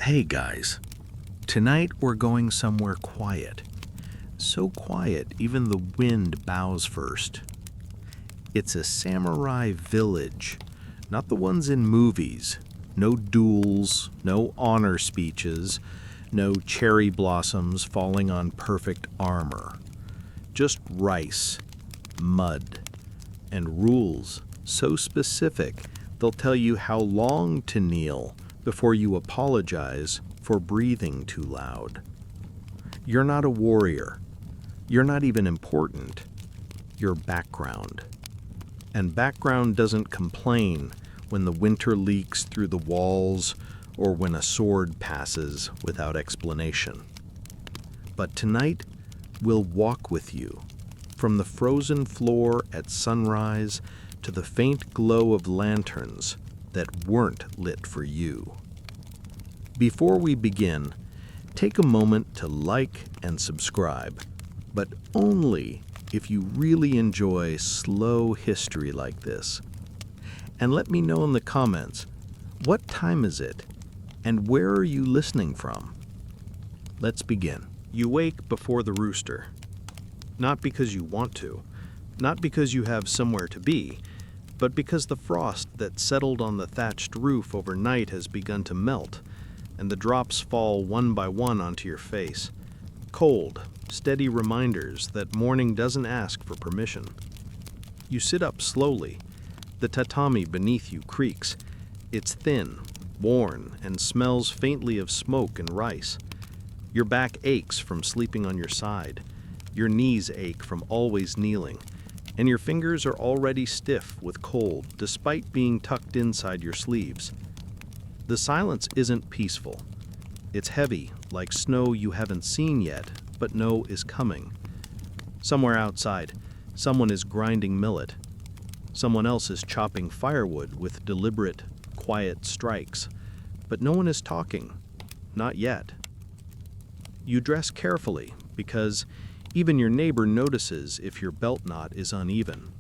Hey guys, tonight we're going somewhere quiet. So quiet, even the wind bows first. It's a samurai village, not the ones in movies. No duels, no honor speeches, no cherry blossoms falling on perfect armor. Just rice, mud, and rules so specific they'll tell you how long to kneel before you apologize for breathing too loud. You're not a warrior. You're not even important. You're background. And background doesn't complain when the winter leaks through the walls or when a sword passes without explanation. But tonight, we'll walk with you from the frozen floor at sunrise to the faint glow of lanterns that weren't lit for you. Before we begin, take a moment to like and subscribe, but only if you really enjoy slow history like this. And let me know in the comments, what time is it, and where are you listening from? Let's begin. You wake before the rooster. Not because you want to, not because you have somewhere to be, but because the frost that settled on the thatched roof overnight has begun to melt, and the drops fall one by one onto your face. Cold, steady reminders that morning doesn't ask for permission. You sit up slowly. The tatami beneath you creaks. It's thin, worn, and smells faintly of smoke and rice. Your back aches from sleeping on your side. Your knees ache from always kneeling. And your fingers are already stiff with cold despite being tucked inside your sleeves. The silence isn't peaceful. It's heavy, like snow you haven't seen yet, but know is coming. Somewhere outside, someone is grinding millet. Someone else is chopping firewood with deliberate, quiet strikes. But no one is talking. Not yet. You dress carefully because even your neighbor notices if your belt knot is uneven.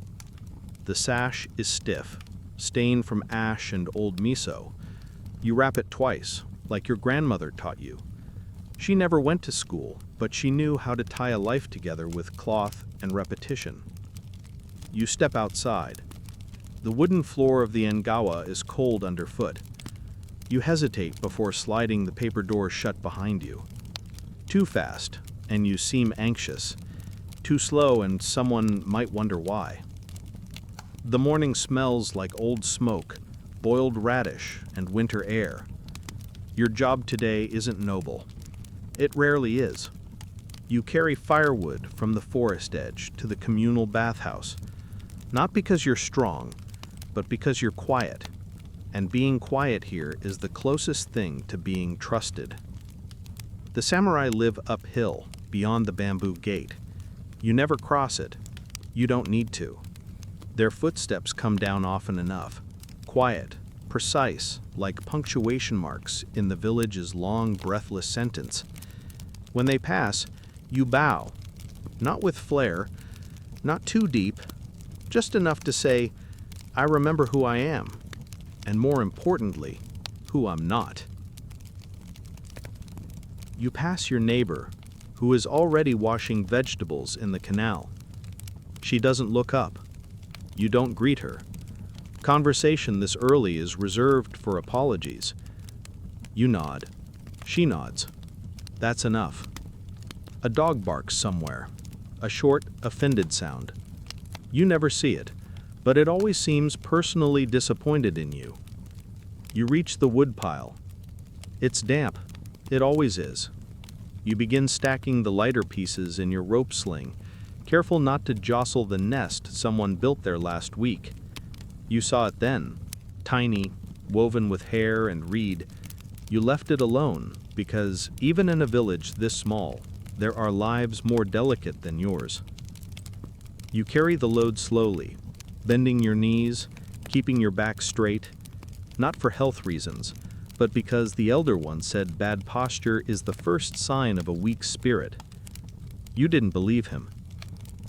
The sash is stiff, stained from ash and old miso. You wrap it twice, like your grandmother taught you. She never went to school, but she knew how to tie a life together with cloth and repetition. You step outside. The wooden floor of the Engawa is cold underfoot. You hesitate before sliding the paper doors shut behind you. Too fast, and you seem anxious. Too slow, and someone might wonder why. The morning smells like old smoke, boiled radish, and winter air. Your job today isn't noble. It rarely is. You carry firewood from the forest edge to the communal bathhouse, not because you're strong, but because you're quiet. And being quiet here is the closest thing to being trusted. The samurai live uphill, beyond the bamboo gate. You never cross it. You don't need to. Their footsteps come down often enough. Quiet, precise, like punctuation marks in the village's long, breathless sentence. When they pass, you bow. Not with flair, not too deep, just enough to say, I remember who I am, and more importantly, who I'm not. You pass your neighbor, who is already washing vegetables in the canal. She doesn't look up. You don't greet her. Conversation this early is reserved for apologies. You nod. She nods. That's enough. A dog barks somewhere. A short, offended sound. You never see it, but it always seems personally disappointed in you. You reach the woodpile. It's damp. It always is. You begin stacking the lighter pieces in your rope sling, careful not to jostle the nest someone built there last week. You saw it then, tiny, woven with hair and reed. You left it alone because even in a village this small, there are lives more delicate than yours. You carry the load slowly, bending your knees, keeping your back straight, not for health reasons, but because the elder one said bad posture is the first sign of a weak spirit. You didn't believe him,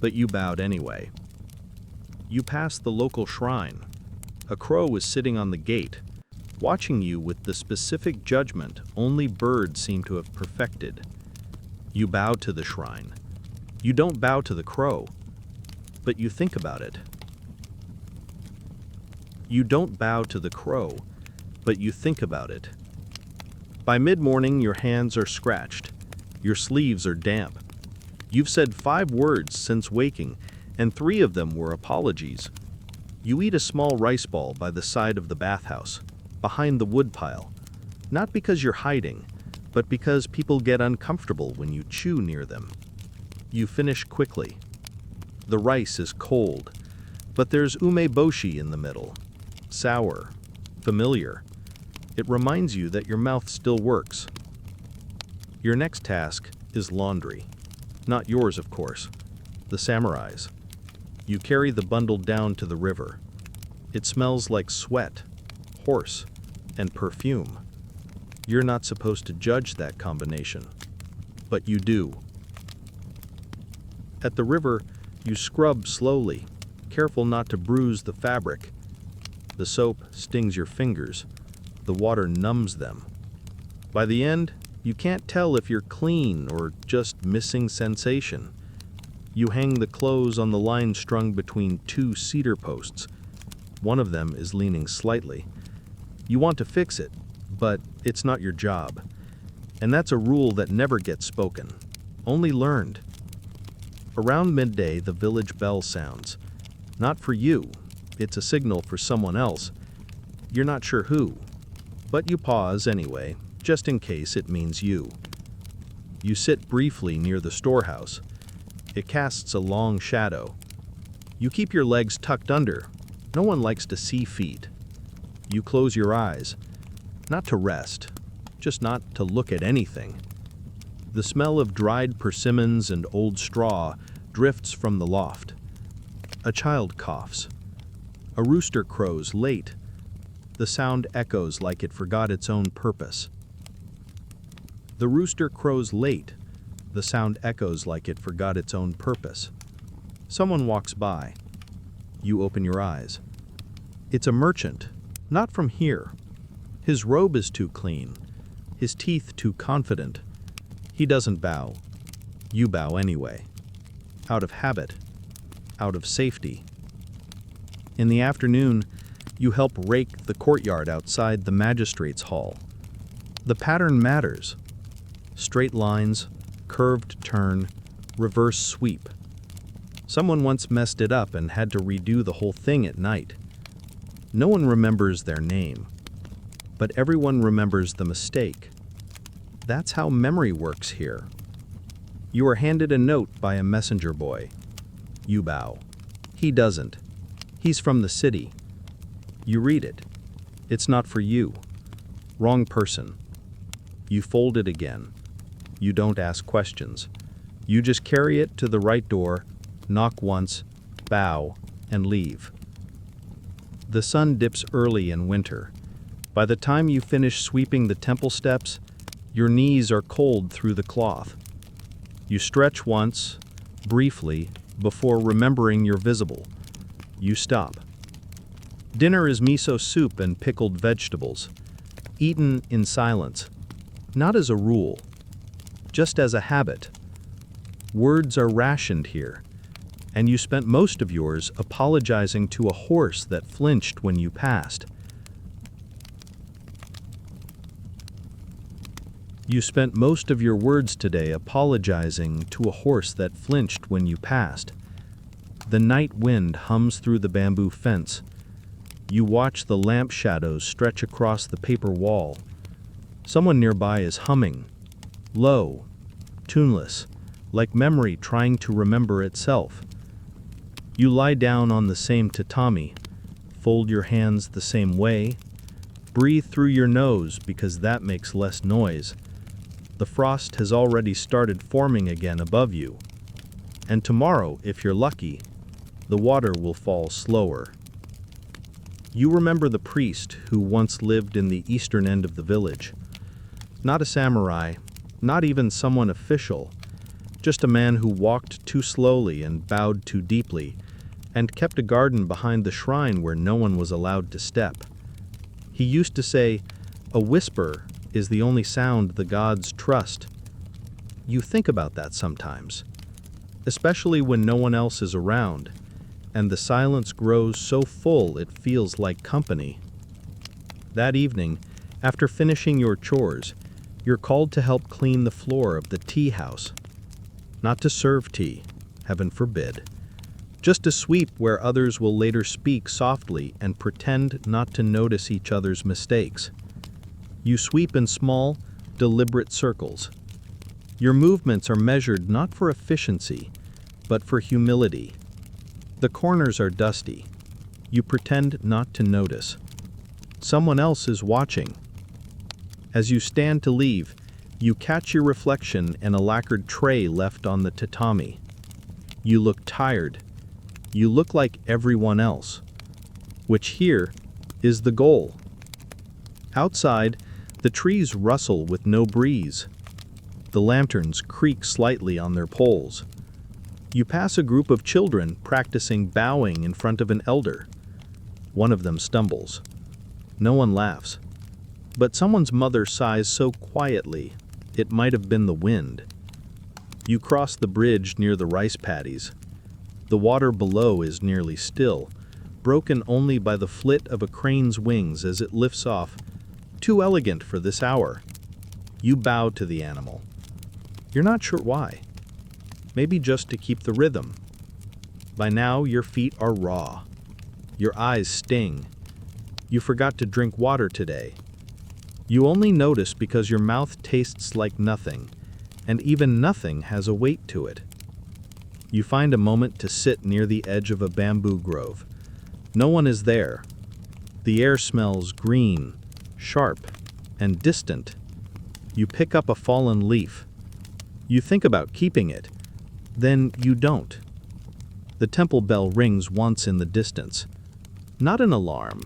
but you bowed anyway. You pass the local shrine. A crow is sitting on the gate, watching you with the specific judgment only birds seem to have perfected. You bow to the shrine. You don't bow to the crow, but you think about it. You don't bow to the crow, but you think about it. By mid-morning, your hands are scratched. Your sleeves are damp. You've said 5 words since waking, and 3 of them were apologies. You eat a small rice ball by the side of the bathhouse, behind the woodpile, not because you're hiding, but because people get uncomfortable when you chew near them. You finish quickly. The rice is cold, but there's umeboshi in the middle. Sour, familiar. It reminds you that your mouth still works. Your next task is laundry. Not yours, of course. The samurai's. You carry the bundle down to the river. It smells like sweat, horse, and perfume. You're not supposed to judge that combination, but you do. At the river, you scrub slowly, careful not to bruise the fabric. The soap stings your fingers. The water numbs them. By the end, you can't tell if you're clean or just missing sensation. You hang the clothes on the line strung between 2 cedar posts. One of them is leaning slightly. You want to fix it, but it's not your job. And that's a rule that never gets spoken, only learned. Around midday, the village bell sounds. Not for you. It's a signal for someone else. You're not sure who. But you pause anyway, just in case it means you. You sit briefly near the storehouse. It casts a long shadow. You keep your legs tucked under. No one likes to see feet. You close your eyes. Not to rest, just not to look at anything. The smell of dried persimmons and old straw drifts from the loft. A child coughs. A rooster crows late. The sound echoes like it forgot its own purpose. The rooster crows late. The sound echoes like it forgot its own purpose. Someone walks by. You open your eyes. It's a merchant, not from here. His robe is too clean, his teeth too confident. He doesn't bow. You bow anyway. Out of habit, out of safety. In the afternoon, you help rake the courtyard outside the magistrate's hall. The pattern matters. Straight lines, curved turn, reverse sweep. Someone once messed it up and had to redo the whole thing at night. No one remembers their name, but everyone remembers the mistake. That's how memory works here. You are handed a note by a messenger boy. You bow. He doesn't. He's from the city. You read it. It's not for you. Wrong person. You fold it again. You don't ask questions. You just carry it to the right door, knock once, bow, and leave. The sun dips early in winter. By the time you finish sweeping the temple steps, your knees are cold through the cloth. You stretch once, briefly, before remembering you're visible. You stop. Dinner is miso soup and pickled vegetables, eaten in silence, not as a rule, just as a habit. Words are rationed here, and you spent most of yours apologizing to a horse that flinched when you passed. You spent most of your words today apologizing to a horse that flinched when you passed. The night wind hums through the bamboo fence. You watch the lamp shadows stretch across the paper wall. Someone nearby is humming, low, tuneless, like memory trying to remember itself. You lie down on the same tatami, fold your hands the same way, breathe through your nose because that makes less noise. The frost has already started forming again above you, and tomorrow, if you're lucky, the water will fall slower. You remember the priest who once lived in the eastern end of the village. Not a samurai, not even someone official, just a man who walked too slowly and bowed too deeply, and kept a garden behind the shrine where no one was allowed to step. He used to say, "A whisper is the only sound the gods trust." You think about that sometimes, especially when no one else is around, and the silence grows so full it feels like company. That evening, after finishing your chores, you're called to help clean the floor of the tea house. Not to serve tea, heaven forbid. Just to sweep where others will later speak softly and pretend not to notice each other's mistakes. You sweep in small, deliberate circles. Your movements are measured not for efficiency, but for humility. The corners are dusty. You pretend not to notice. Someone else is watching. As you stand to leave, you catch your reflection in a lacquered tray left on the tatami. You look tired. You look like everyone else, which here is the goal. Outside, the trees rustle with no breeze. The lanterns creak slightly on their poles. You pass a group of children practicing bowing in front of an elder. One of them stumbles. No one laughs. But someone's mother sighs so quietly, it might have been the wind. You cross the bridge near the rice paddies. The water below is nearly still, broken only by the flit of a crane's wings as it lifts off, too elegant for this hour. You bow to the animal. You're not sure why. Maybe just to keep the rhythm. By now, your feet are raw. Your eyes sting. You forgot to drink water today. You only notice because your mouth tastes like nothing, and even nothing has a weight to it. You find a moment to sit near the edge of a bamboo grove. No one is there. The air smells green, sharp, and distant. You pick up a fallen leaf. You think about keeping it. Then you don't. The temple bell rings once in the distance. Not an alarm,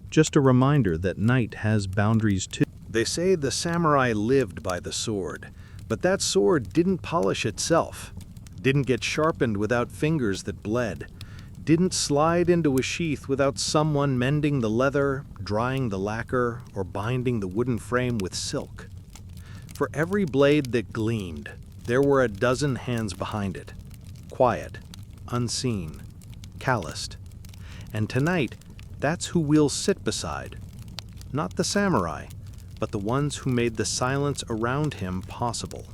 just a reminder that night has boundaries too. They say the samurai lived by the sword, but that sword didn't polish itself. Didn't get sharpened without fingers that bled, didn't slide into a sheath without someone mending the leather, drying the lacquer, or binding the wooden frame with silk. For every blade that gleamed, there were a dozen hands behind it, quiet, unseen, calloused. And tonight, that's who we'll sit beside. Not the samurai, but the ones who made the silence around him possible.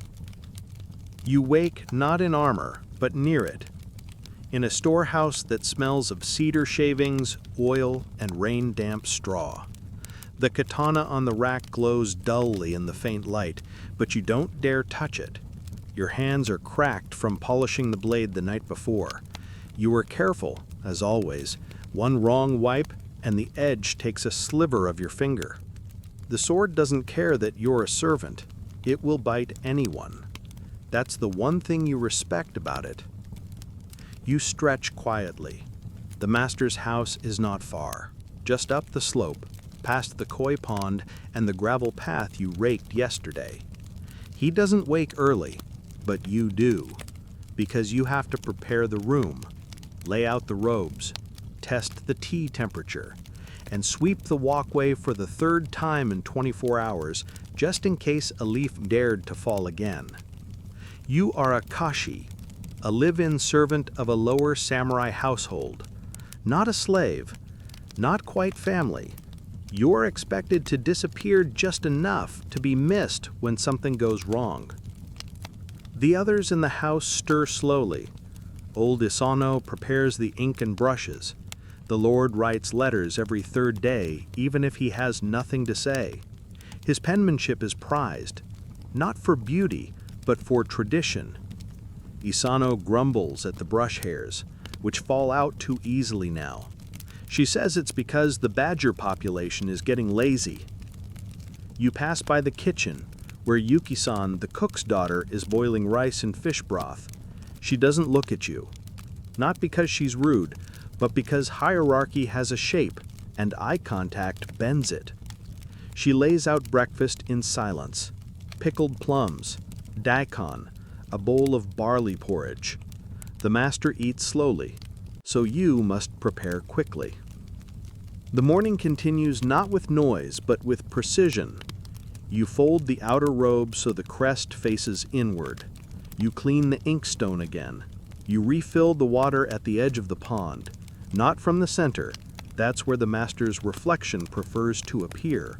You wake not in armor, but near it, in a storehouse that smells of cedar shavings, oil, and rain-damp straw. The katana on the rack glows dully in the faint light, but you don't dare touch it. Your hands are cracked from polishing the blade the night before. You were careful, as always. One wrong wipe, and the edge takes a sliver of your finger. The sword doesn't care that you're a servant. It will bite anyone. That's the one thing you respect about it. You stretch quietly. The master's house is not far, just up the slope, past the koi pond and the gravel path you raked yesterday. He doesn't wake early, but you do, because you have to prepare the room, lay out the robes, test the tea temperature, and sweep the walkway for the third time in 24 hours, just in case a leaf dared to fall again. You are a kashi, a live-in servant of a lower samurai household, not a slave, not quite family. You're expected to disappear just enough to be missed when something goes wrong. The others in the house stir slowly. Old Isano prepares the ink and brushes. The Lord writes letters every third day, even if he has nothing to say. His penmanship is prized, not for beauty, but for tradition. Isano grumbles at the brush hairs, which fall out too easily now. She says it's because the badger population is getting lazy. You pass by the kitchen, where Yuki-san, the cook's daughter, is boiling rice and fish broth. She doesn't look at you. Not because she's rude, but because hierarchy has a shape, and eye contact bends it. She lays out breakfast in silence. Pickled plums, daikon, a bowl of barley porridge. The master eats slowly, so you must prepare quickly. The morning continues not with noise, but with precision. You fold the outer robe so the crest faces inward. You clean the inkstone again. You refill the water at the edge of the pond, not from the center. That's where the master's reflection prefers to appear.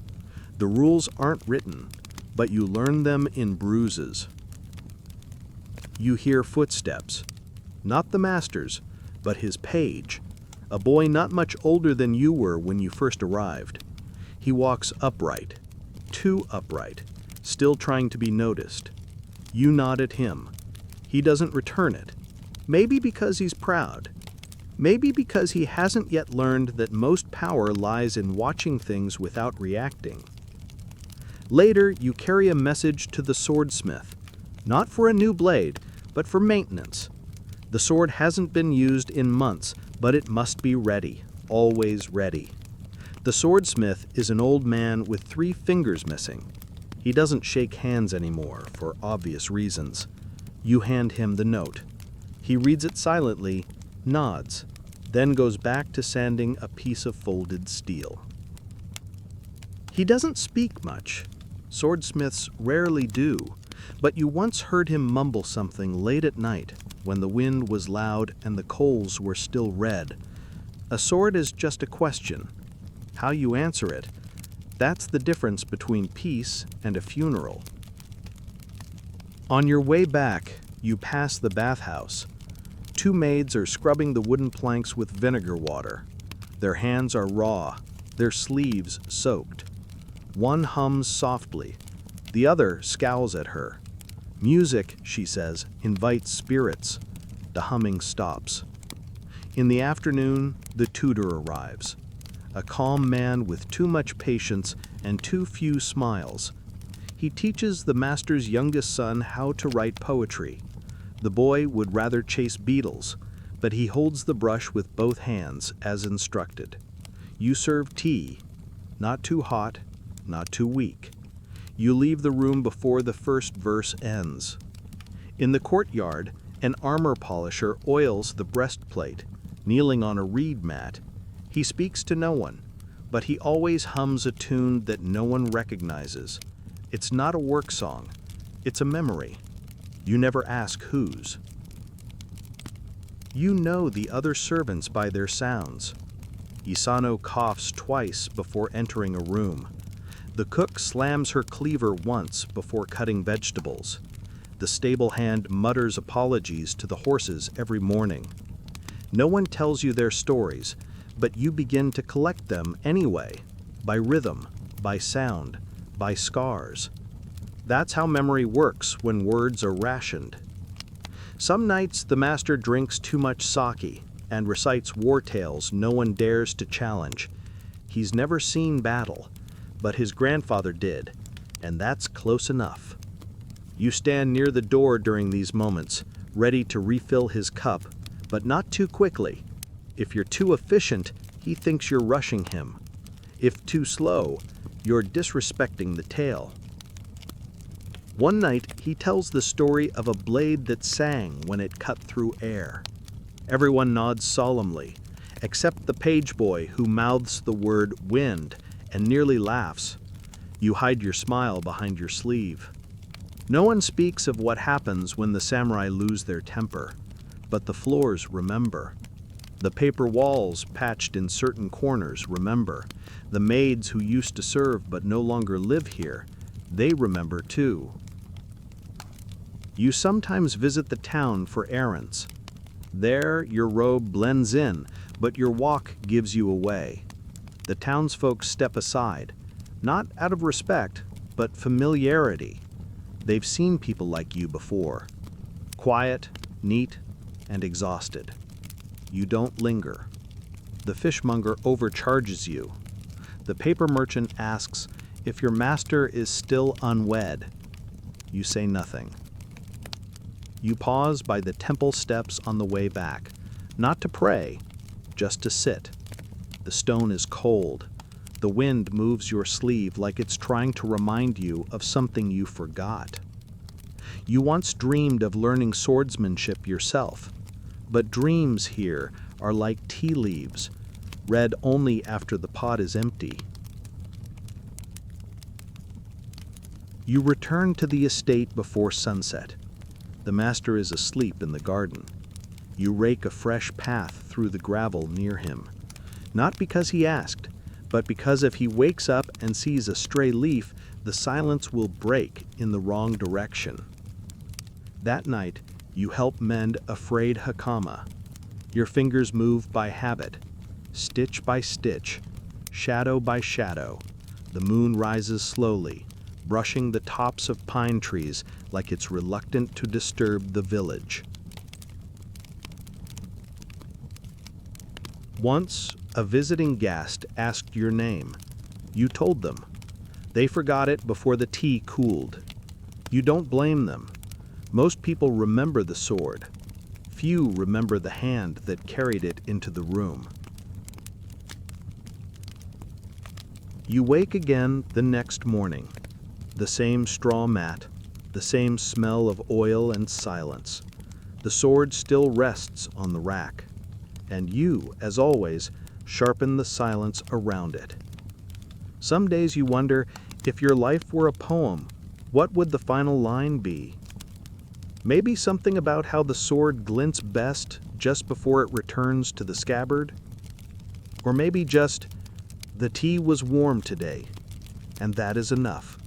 The rules aren't written, but you learn them in bruises. You hear footsteps, not the master's, but his page, a boy not much older than you were when you first arrived. He walks upright, too upright, still trying to be noticed. You nod at him. He doesn't return it. Maybe because he's proud. Maybe because he hasn't yet learned that most power lies in watching things without reacting. Later, you carry a message to the swordsmith, not for a new blade, but for maintenance. The sword hasn't been used in months, but it must be ready, always ready. The swordsmith is an old man with 3 fingers missing. He doesn't shake hands anymore, for obvious reasons. You hand him the note. He reads it silently, nods, then goes back to sanding a piece of folded steel. He doesn't speak much. Swordsmiths rarely do, but you once heard him mumble something late at night when the wind was loud and the coals were still red. A sword is just a question. How you answer it, that's the difference between peace and a funeral. On your way back, you pass the bathhouse. 2 maids are scrubbing the wooden planks with vinegar water. Their hands are raw, their sleeves soaked. One hums softly. The other scowls at her. Music, she says, invites spirits. The humming stops. In the afternoon, the tutor arrives. A calm man with too much patience and too few smiles. He teaches the master's youngest son how to write poetry. The boy would rather chase beetles, but he holds the brush with both hands as instructed. You serve tea, not too hot, not too weak. You leave the room before the first verse ends. In the courtyard, an armor polisher oils the breastplate, kneeling on a reed mat. He speaks to no one, but he always hums a tune that no one recognizes. It's not a work song, it's a memory. You never ask whose. You know the other servants by their sounds. Isano coughs twice before entering a room. The cook slams her cleaver once before cutting vegetables. The stable hand mutters apologies to the horses every morning. No one tells you their stories, but you begin to collect them anyway, by rhythm, by sound, by scars. That's how memory works when words are rationed. Some nights the master drinks too much sake and recites war tales no one dares to challenge. He's never seen battle, but his grandfather did, and that's close enough. You stand near the door during these moments, ready to refill his cup, but not too quickly. If you're too efficient, he thinks you're rushing him. If too slow, you're disrespecting the tale. One night, he tells the story of a blade that sang when it cut through air. Everyone nods solemnly, except the page boy who mouths the word wind and nearly laughs. You hide your smile behind your sleeve. No one speaks of what happens when the samurai lose their temper, but the floors remember. The paper walls patched in certain corners remember. The maids who used to serve but no longer live here, they remember too. You sometimes visit the town for errands. There, your robe blends in, but your walk gives you away. The townsfolk step aside, not out of respect, but familiarity. They've seen people like you before. Quiet, neat, and exhausted. You don't linger. The fishmonger overcharges you. The paper merchant asks if your master is still unwed. You say nothing. You pause by the temple steps on the way back, not to pray, just to sit. The stone is cold. The wind moves your sleeve like it's trying to remind you of something you forgot. You once dreamed of learning swordsmanship yourself, but dreams here are like tea leaves. read only after the pot is empty. You return to the estate before sunset. The master is asleep in the garden. You rake a fresh path through the gravel near him. Not because he asked, but because if he wakes up and sees a stray leaf, the silence will break in the wrong direction. That night, you help mend a frayed hakama. Your fingers move by habit, stitch by stitch, shadow by shadow. The moon rises slowly, brushing the tops of pine trees like it's reluctant to disturb the village. Once, a visiting guest asked your name. You told them. They forgot it before the tea cooled. You don't blame them. Most people remember the sword. Few remember the hand that carried it into the room. You wake again the next morning. The same straw mat, the same smell of oil and silence. The sword still rests on the rack. And you, as always, sharpen the silence around it. Some days you wonder, if your life were a poem, what would the final line be? Maybe something about how the sword glints best just before it returns to the scabbard? Or maybe just, the tea was warm today, and that is enough.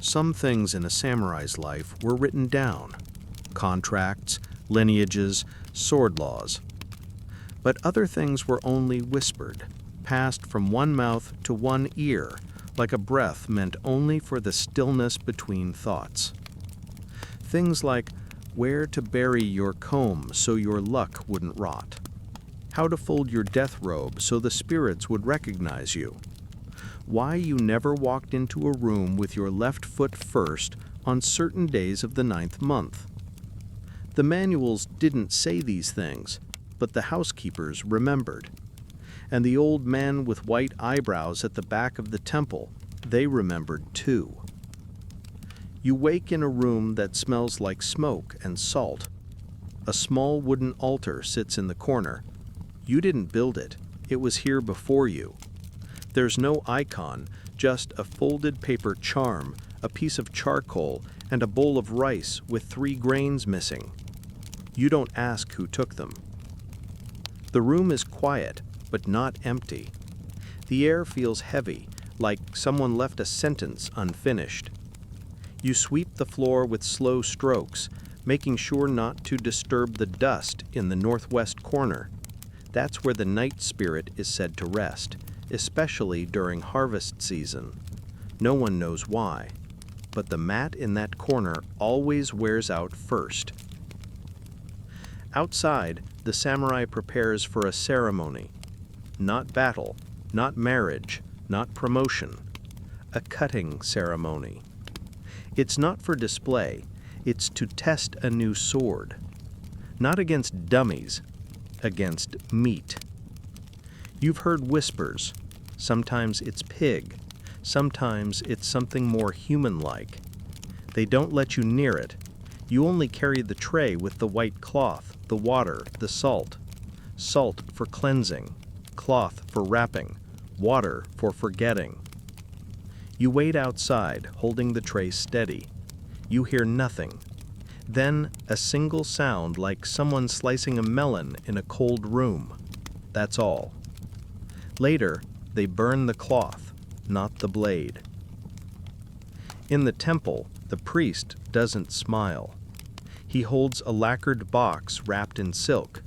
Some things in a samurai's life were written down. Contracts, lineages, sword laws. But other things were only whispered, passed from one mouth to one ear, like a breath meant only for the stillness between thoughts. Things like where to bury your comb so your luck wouldn't rot, how to fold your death robe so the spirits would recognize you, why you never walked into a room with your left foot first on certain days of the 9th month. The manuals didn't say these things, but the housekeepers remembered. And the old man with white eyebrows at the back of the temple, they remembered too. You wake in a room that smells like smoke and salt. A small wooden altar sits in the corner. You didn't build it, it was here before you. There's no icon, just a folded paper charm, a piece of charcoal, and a bowl of rice with 3 grains missing. You don't ask who took them. The room is quiet, but not empty. The air feels heavy, like someone left a sentence unfinished. You sweep the floor with slow strokes, making sure not to disturb the dust in the northwest corner. That's where the night spirit is said to rest, especially during harvest season. No one knows why, but the mat in that corner always wears out first. Outside, the samurai prepares for a ceremony. Not battle, not marriage, not promotion. A cutting ceremony. It's not for display, it's to test a new sword. Not against dummies, against meat. You've heard whispers. Sometimes it's pig, sometimes it's something more human-like. They don't let you near it. You only carry the tray with the white cloth, the water, the salt. Salt for cleansing, cloth for wrapping, water for forgetting. You wait outside, holding the tray steady. You hear nothing. Then a single sound like someone slicing a melon in a cold room. That's all. Later, they burn the cloth, not the blade. In the temple, the priest doesn't smile. He holds a lacquered box wrapped in silk.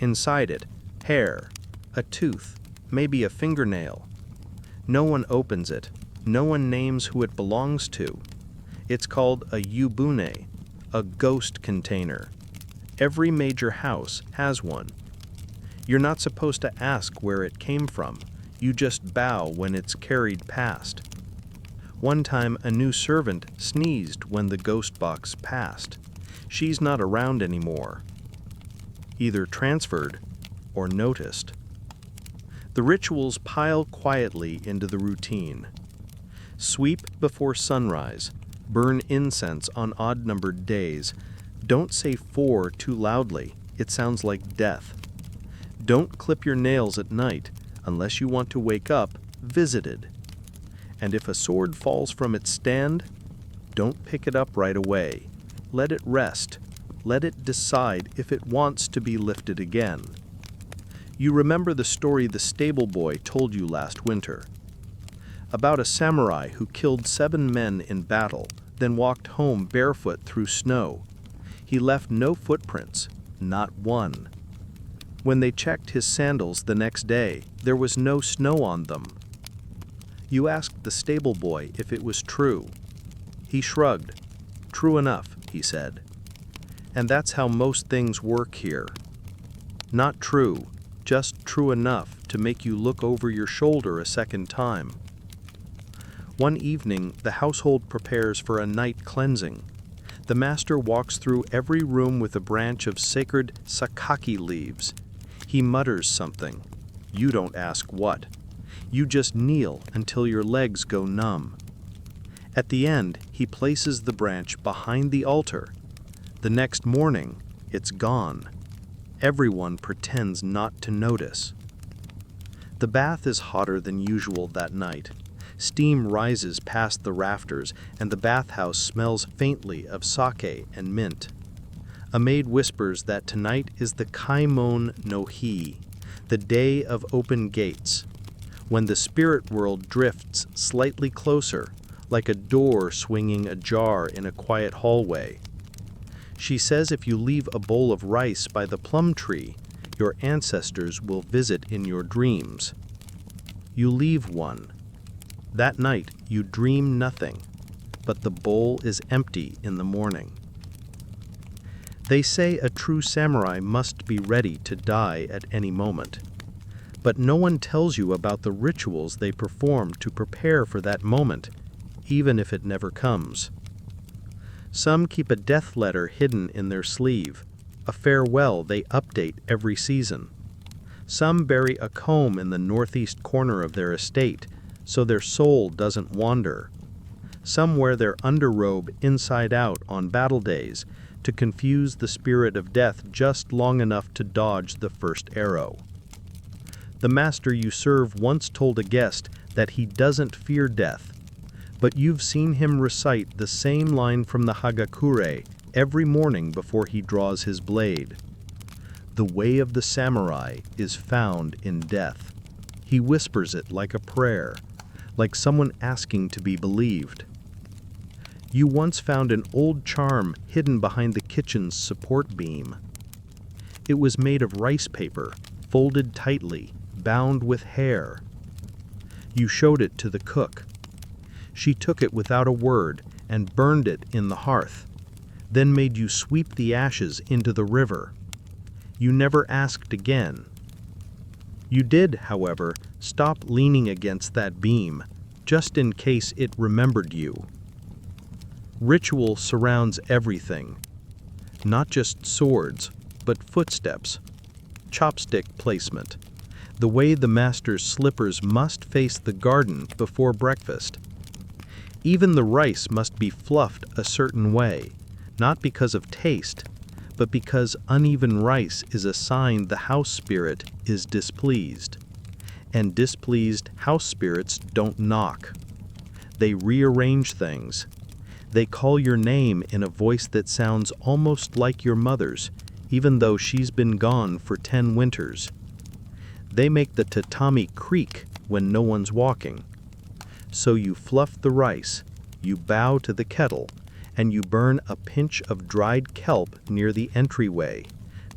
Inside it, hair, a tooth, maybe a fingernail. No one opens it. No one names who it belongs to. It's called a yubune, a ghost container. Every major house has one. You're not supposed to ask where it came from. You just bow when it's carried past. One time, a new servant sneezed when the ghost box passed. She's not around anymore. Either transferred or noticed. The rituals pile quietly into the routine. Sweep before sunrise. Burn incense on odd-numbered days. Don't say 4 too loudly. It sounds like death. Don't clip your nails at night unless you want to wake up, visited. And if a sword falls from its stand, don't pick it up right away. Let it rest. Let it decide if it wants to be lifted again. You remember the story the stable boy told you last winter, about a samurai who killed 7 men in battle, then walked home barefoot through snow. He left no footprints, not one. When they checked his sandals the next day, there was no snow on them. You asked the stable boy if it was true. He shrugged. True enough, he said. And that's how most things work here. Not true, just true enough to make you look over your shoulder a second time. One evening, the household prepares for a night cleansing. The master walks through every room with a branch of sacred sakaki leaves. He mutters something. You don't ask what. You just kneel until your legs go numb. At the end, he places the branch behind the altar. The next morning, it's gone. Everyone pretends not to notice. The bath is hotter than usual that night. Steam rises past the rafters, and the bathhouse smells faintly of sake and mint. A maid whispers that tonight is the Kaimon no Hi, the day of open gates, when the spirit world drifts slightly closer, like a door swinging ajar in a quiet hallway. She says if you leave a bowl of rice by the plum tree, your ancestors will visit in your dreams. You leave one. That night, you dream nothing, but the bowl is empty in the morning. They say a true samurai must be ready to die at any moment, but no one tells you about the rituals they perform to prepare for that moment, even if it never comes. Some keep a death letter hidden in their sleeve, a farewell they update every season. Some bury a comb in the northeast corner of their estate, so their soul doesn't wander. Some wear their underrobe inside out on battle days to confuse the spirit of death just long enough to dodge the first arrow. The master you serve once told a guest that he doesn't fear death, but you've seen him recite the same line from the Hagakure every morning before he draws his blade. The way of the samurai is found in death. He whispers it like a prayer, like someone asking to be believed. You once found an old charm hidden behind the kitchen's support beam. It was made of rice paper, folded tightly, bound with hair. You showed it to the cook. She took it without a word and burned it in the hearth, then made you sweep the ashes into the river. You never asked again. You did, however, stop leaning against that beam, just in case it remembered you. Ritual surrounds everything, not just swords, but footsteps, chopstick placement, the way the master's slippers must face the garden before breakfast. Even the rice must be fluffed a certain way, not because of taste, but because uneven rice is a sign the house spirit is displeased. And displeased house spirits don't knock. They rearrange things. They call your name in a voice that sounds almost like your mother's, even though she's been gone for 10 winters. They make the tatami creak when no one's walking. So you fluff the rice, you bow to the kettle, and you burn a pinch of dried kelp near the entryway,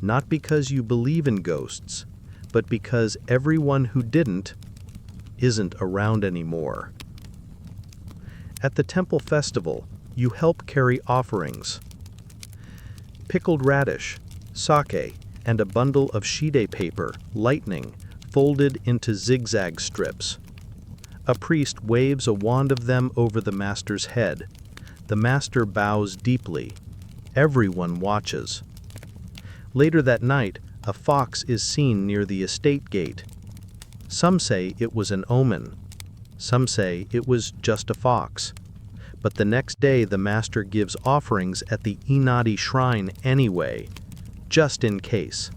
not because you believe in ghosts, but because everyone who didn't isn't around anymore. At the temple festival, you help carry offerings. Pickled radish, sake, and a bundle of shide paper, lightning, folded into zigzag strips. A priest waves a wand of them over the master's head. The master bows deeply. Everyone watches. Later that night, a fox is seen near the estate gate. Some say it was an omen. Some say it was just a fox. But the next day the master gives offerings at the Inari shrine anyway, just in case.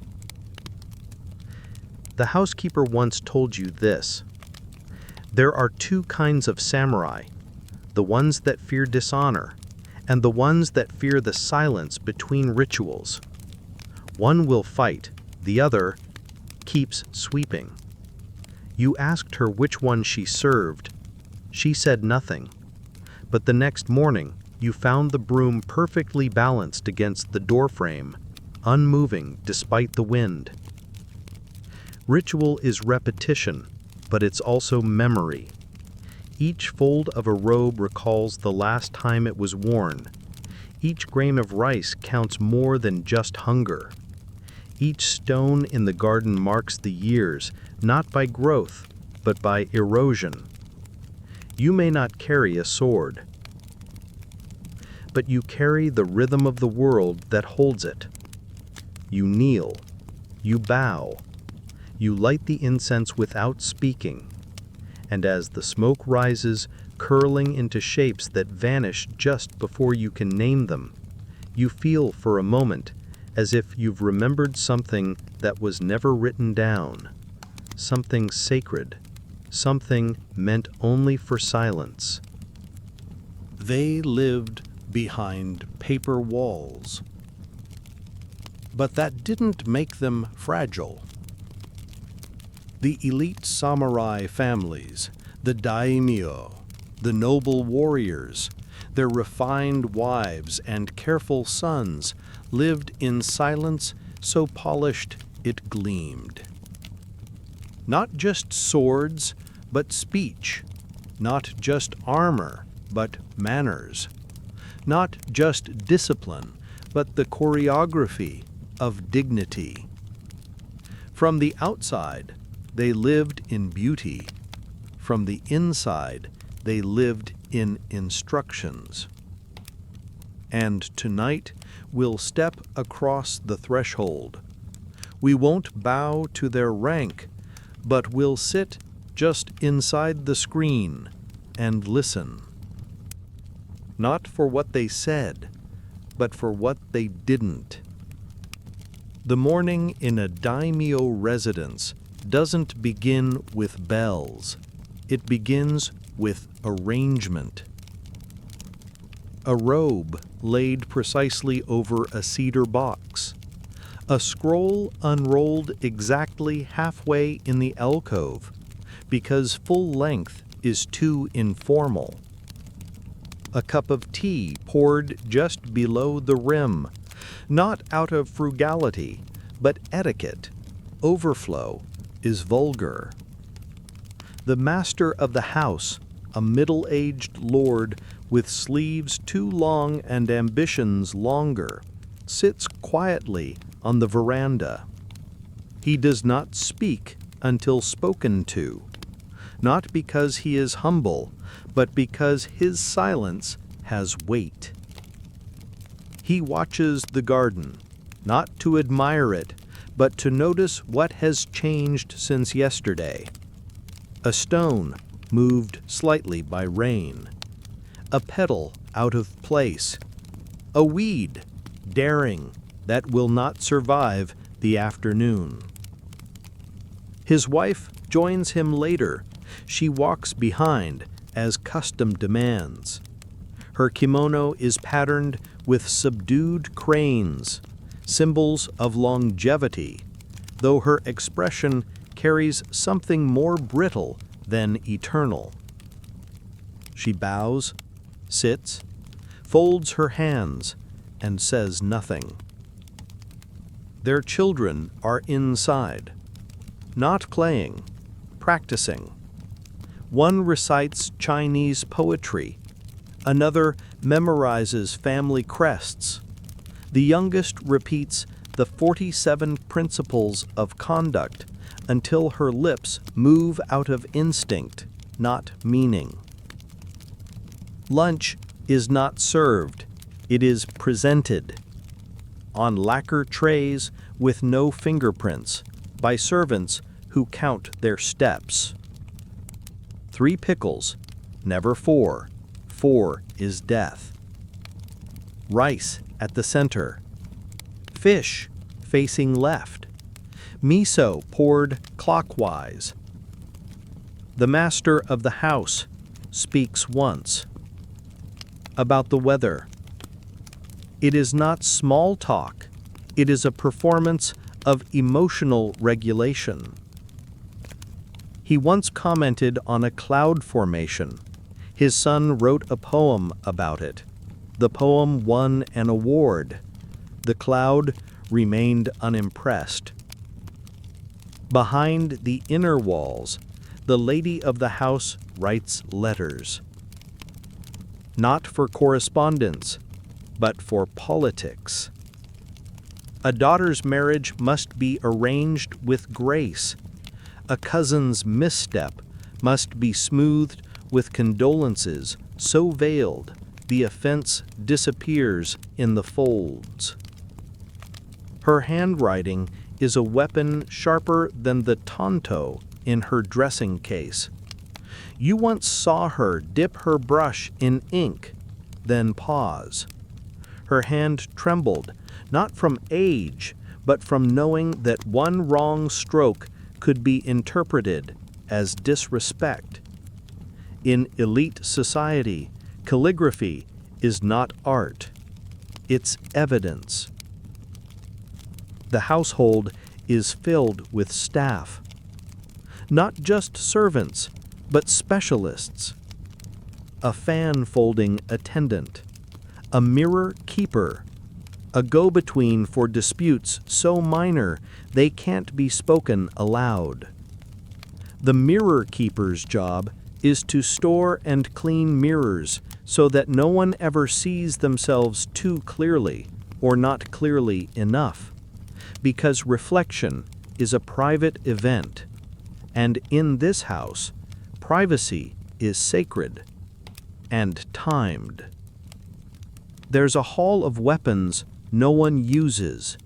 The housekeeper once told you this: there are two kinds of samurai, the ones that fear dishonor, and the ones that fear the silence between rituals. One will fight, the other keeps sweeping. You asked her which one she served. She said nothing. But the next morning, you found the broom perfectly balanced against the doorframe, unmoving despite the wind. Ritual is repetition, but it's also memory. Each fold of a robe recalls the last time it was worn. Each grain of rice counts more than just hunger. Each stone in the garden marks the years, not by growth, but by erosion. You may not carry a sword, but you carry the rhythm of the world that holds it. You kneel, you bow, you light the incense without speaking, and as the smoke rises, curling into shapes that vanish just before you can name them, you feel for a moment as if you've remembered something that was never written down, something sacred, something meant only for silence. They lived behind paper walls, but that didn't make them fragile. The elite samurai families, the daimyo, the noble warriors, their refined wives and careful sons lived in silence so polished it gleamed. Not just swords, but speech. Not just armor, but manners. Not just discipline, but the choreography of dignity. From the outside, they lived in beauty. From the inside, they lived in instructions. And tonight, we'll step across the threshold. We won't bow to their rank, but we'll sit just inside the screen and listen. Not for what they said, but for what they didn't. The morning in a daimyo residence doesn't begin with bells. It begins with arrangement. A robe laid precisely over a cedar box. A scroll unrolled exactly halfway in the alcove, because full length is too informal. A cup of tea poured just below the rim, not out of frugality, but etiquette. Overflow is vulgar. The master of the house, a middle-aged lord with sleeves too long and ambitions longer, sits quietly on the veranda. He does not speak until spoken to, not because he is humble, but because his silence has weight. He watches the garden, not to admire it, but to notice what has changed since yesterday. A stone moved slightly by rain. A petal out of place. A weed, daring, that will not survive the afternoon. His wife joins him later. She walks behind, as custom demands. Her kimono is patterned with subdued cranes, symbols of longevity, though her expression carries something more brittle than eternal. She bows, sits, folds her hands, and says nothing. Their children are inside, not playing, practicing. One recites Chinese poetry, another memorizes family crests. The youngest repeats the 47 principles of conduct until her lips move out of instinct, not meaning. Lunch is not served, it is presented. On lacquer trays with no fingerprints, by servants who count their steps. 3 pickles, never 4. 4 is death. Rice at the center. Fish facing left. Miso poured clockwise. The master of the house speaks once. About the weather. It is not small talk. It is a performance of emotional regulation. He once commented on a cloud formation. His son wrote a poem about it. The poem won an award. The cloud remained unimpressed. Behind the inner walls, the lady of the house writes letters. Not for correspondence, but for politics. A daughter's marriage must be arranged with grace. A cousin's misstep must be smoothed with condolences so veiled the offense disappears in the folds. Her handwriting is a weapon sharper than the tanto in her dressing case. You once saw her dip her brush in ink, then pause. Her hand trembled, not from age, but from knowing that one wrong stroke could be interpreted as disrespect. In elite society, calligraphy is not art, it's evidence. The household is filled with staff. Not just servants, but specialists. A fan-folding attendant, a mirror keeper, a go-between for disputes so minor they can't be spoken aloud. The mirror keeper's job is to store and clean mirrors so that no one ever sees themselves too clearly or not clearly enough, because reflection is a private event, and in this house, privacy is sacred and timed. There's a hall of weapons no one uses,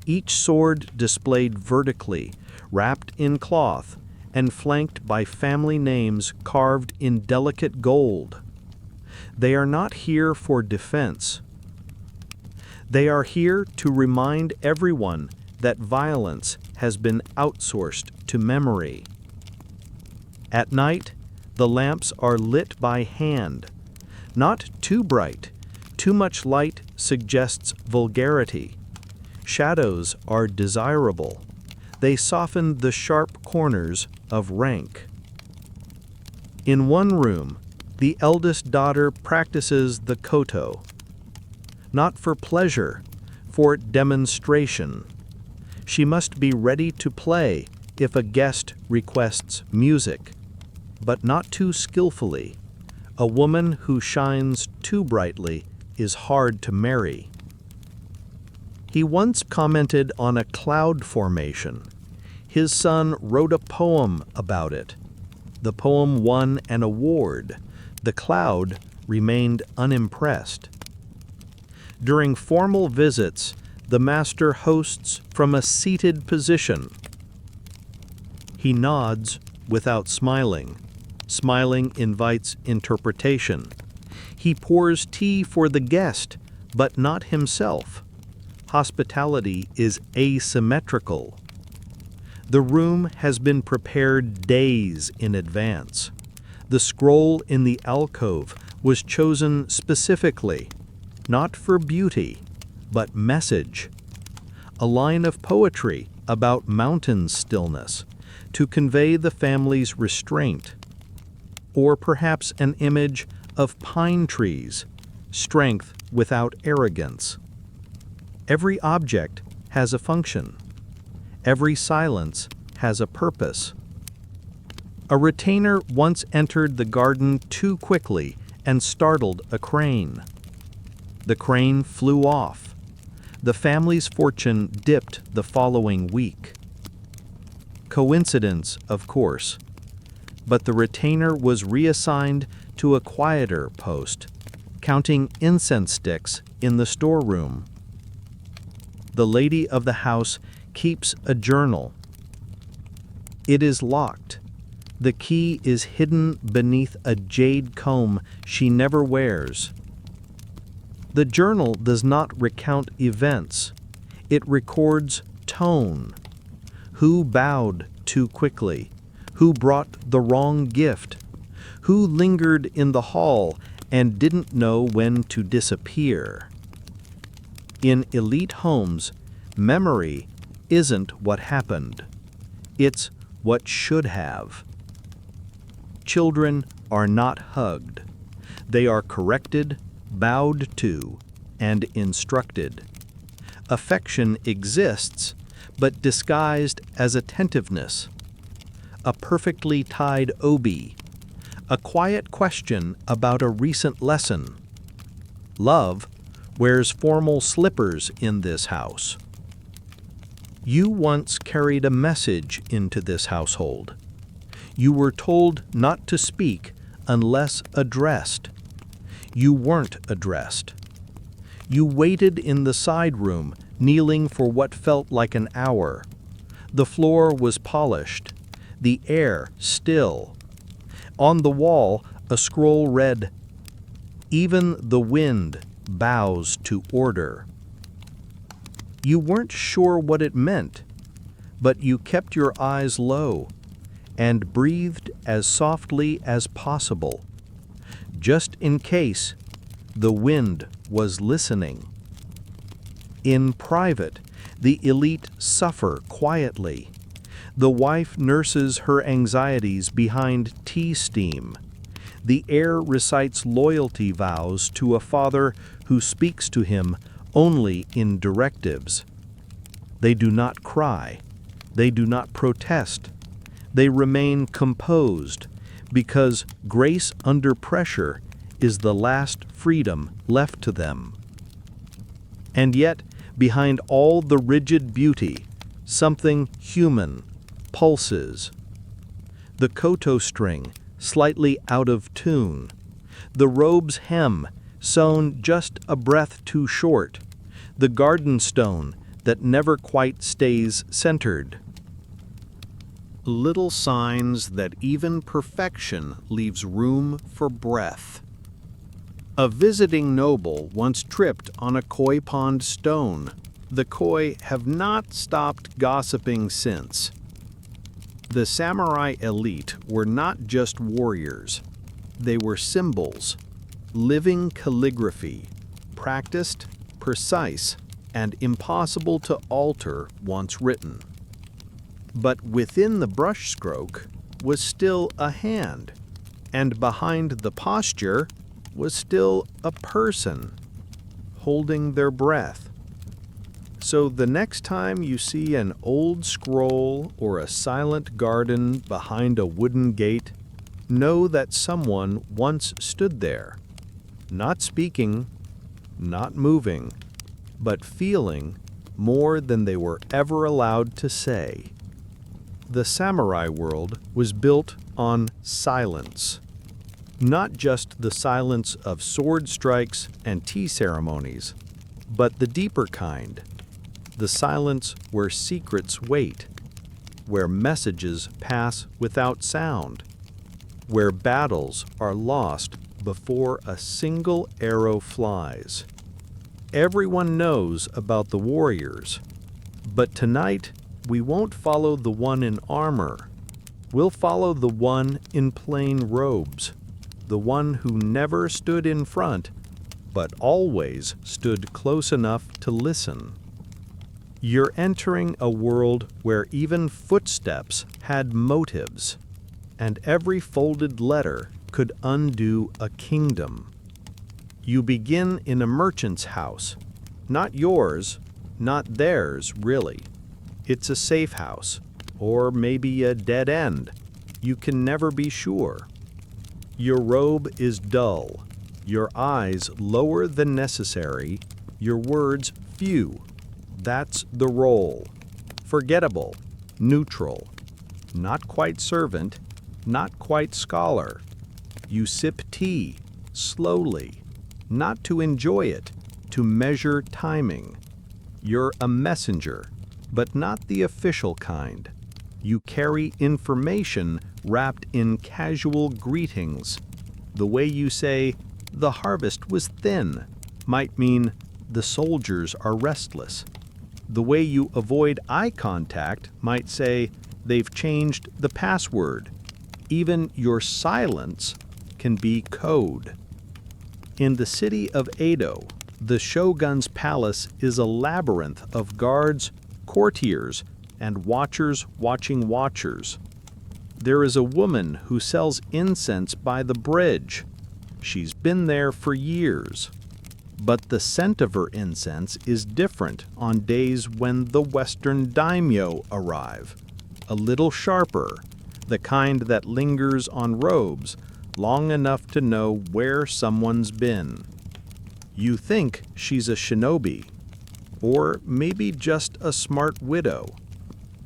each sword displayed vertically, wrapped in cloth, and flanked by family names carved in delicate gold. They are not here for defense. They are here to remind everyone that violence has been outsourced to memory. At night, the lamps are lit by hand, not too bright. Too much light suggests vulgarity. Shadows are desirable. They soften the sharp corners of rank. In one room, the eldest daughter practices the koto. Not for pleasure, for demonstration. She must be ready to play if a guest requests music, but not too skillfully. A woman who shines too brightly is hard to marry. He once commented on a cloud formation. His son wrote a poem about it. The poem won an award. The cloud remained unimpressed. During formal visits, the master hosts from a seated position. He nods without smiling. Smiling invites interpretation. He pours tea for the guest, but not himself. Hospitality is asymmetrical. The room has been prepared days in advance. The scroll in the alcove was chosen specifically, not for beauty, but message. A line of poetry about mountain stillness to convey the family's restraint, or perhaps an image of pine trees, strength without arrogance. Every object has a function. Every silence has a purpose. A retainer once entered the garden too quickly and startled a crane. The crane flew off. The family's fortune dipped the following week. Coincidence, of course, but the retainer was reassigned to a quieter post, counting incense sticks in the storeroom. The lady of the house keeps a journal. It is locked. The key is hidden beneath a jade comb she never wears. The journal does not recount events. It records tone. Who bowed too quickly? Who brought the wrong gift? Who lingered in the hall and didn't know when to disappear? In elite homes, memory isn't what happened. It's what should have. Children are not hugged. They are corrected, bowed to, and instructed. Affection exists, but disguised as attentiveness. A perfectly tied obi, a quiet question about a recent lesson. Love wears formal slippers in this house. You once carried a message into this household. You were told not to speak unless addressed. You weren't addressed. You waited in the side room, kneeling for what felt like an hour. The floor was polished, the air still. On the wall, a scroll read, "Even the wind bows to order." You weren't sure what it meant, but you kept your eyes low and breathed as softly as possible, just in case the wind was listening. In private, the elite suffer quietly. The wife nurses her anxieties behind tea steam. The heir recites loyalty vows to a father who speaks to him only in directives. They do not cry. They do not protest. They remain composed because grace under pressure is the last freedom left to them. And yet, behind all the rigid beauty, something human pulses. The koto string, slightly out of tune. The robe's hem, sewn just a breath too short. The garden stone that never quite stays centered. Little signs that even perfection leaves room for breath. A visiting noble once tripped on a koi pond stone. The koi have not stopped gossiping since. The samurai elite were not just warriors. They were symbols, living calligraphy, practiced, precise, and impossible to alter once written. But within the brushstroke was still a hand, and behind the posture was still a person, holding their breath. So the next time you see an old scroll or a silent garden behind a wooden gate, know that someone once stood there, not speaking, not moving, but feeling more than they were ever allowed to say. The samurai world was built on silence. Not just the silence of sword strikes and tea ceremonies, but the deeper kind. The silence where secrets wait, where messages pass without sound, where battles are lost before a single arrow flies. Everyone knows about the warriors, but tonight we won't follow the one in armor. We'll follow the one in plain robes, the one who never stood in front, but always stood close enough to listen. You're entering a world where even footsteps had motives, and every folded letter could undo a kingdom. You begin in a merchant's house, not yours, not theirs, really. It's a safe house, or maybe a dead end. You can never be sure. Your robe is dull, your eyes lower than necessary, your words few. That's the role. Forgettable, neutral, not quite servant, not quite scholar. You sip tea, slowly, not to enjoy it, to measure timing. You're a messenger, but not the official kind. You carry information wrapped in casual greetings. The way you say, "The harvest was thin," might mean, "The soldiers are restless." The way you avoid eye contact might say, "They've changed the password." Even your silence can be code. In the city of Edo, the shogun's palace is a labyrinth of guards, courtiers, and watchers watching watchers. There is a woman who sells incense by the bridge. She's been there for years. But the scent of her incense is different on days when the Western daimyo arrive. A little sharper, the kind that lingers on robes long enough to know where someone's been. You think she's a shinobi, or maybe just a smart widow.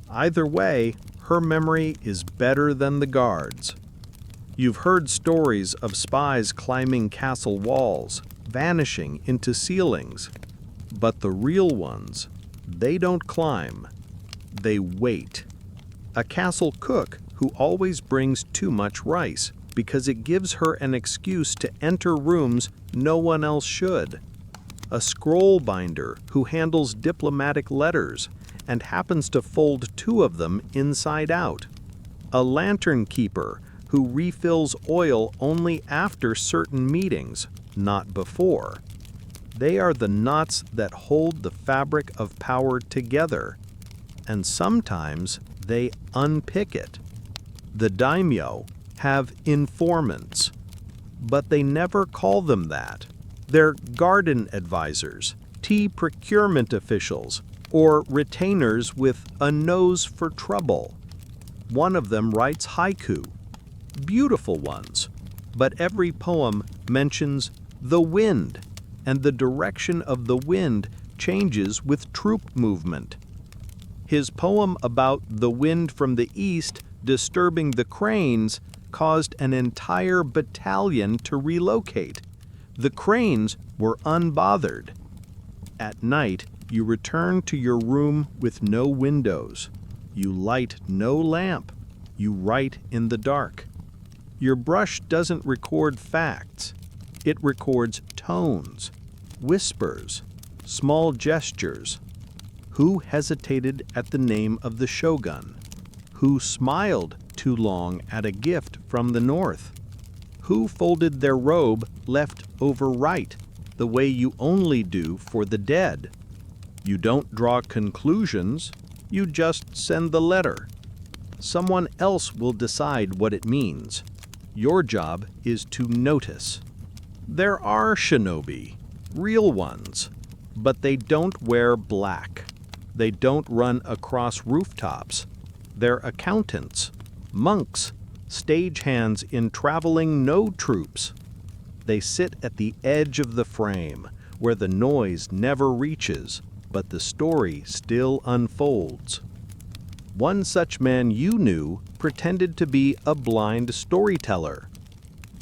Either way, her memory is better than the guards. You've heard stories of spies climbing castle walls, vanishing into ceilings. But the real ones, they don't climb. They wait. A castle cook who always brings too much rice because it gives her an excuse to enter rooms no one else should. A scroll binder who handles diplomatic letters and happens to fold 2 of them inside out. A lantern keeper who refills oil only after certain meetings, not before. They are the knots that hold the fabric of power together, and sometimes they unpick it. The daimyo have informants, but they never call them that. They're garden advisors, tea procurement officials, or retainers with a nose for trouble. One of them writes haiku, beautiful ones, but every poem mentions the wind, and the direction of the wind changes with troop movement. His poem about the wind from the east disturbing the cranes caused an entire battalion to relocate. The cranes were unbothered. At night, you return to your room with no windows. You light no lamp. You write in the dark. Your brush doesn't record facts. It records tones, whispers, small gestures. Who hesitated at the name of the shogun? Who smiled too long at a gift from the north? Who folded their robe left over right, the way you only do for the dead? You don't draw conclusions, you just send the letter. Someone else will decide what it means. Your job is to notice. There are shinobi, real ones, but they don't wear black. They don't run across rooftops. They're accountants, monks, stagehands in traveling no troops. They sit at the edge of the frame, where the noise never reaches, but the story still unfolds. One such man you knew pretended to be a blind storyteller.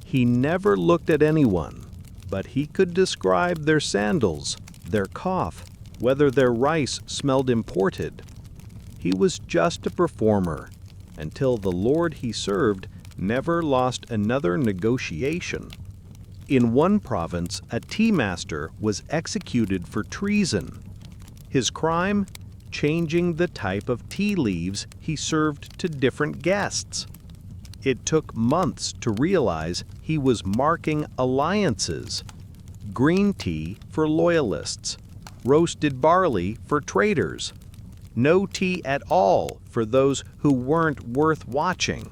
He never looked at anyone, but he could describe their sandals, their cough, whether their rice smelled imported. He was just a performer, until the lord he served never lost another negotiation. In one province, a tea master was executed for treason. His crime? Changing the type of tea leaves he served to different guests. It took months to realize he was marking alliances. Green tea for loyalists, roasted barley for traitors, no tea at all for those who weren't worth watching.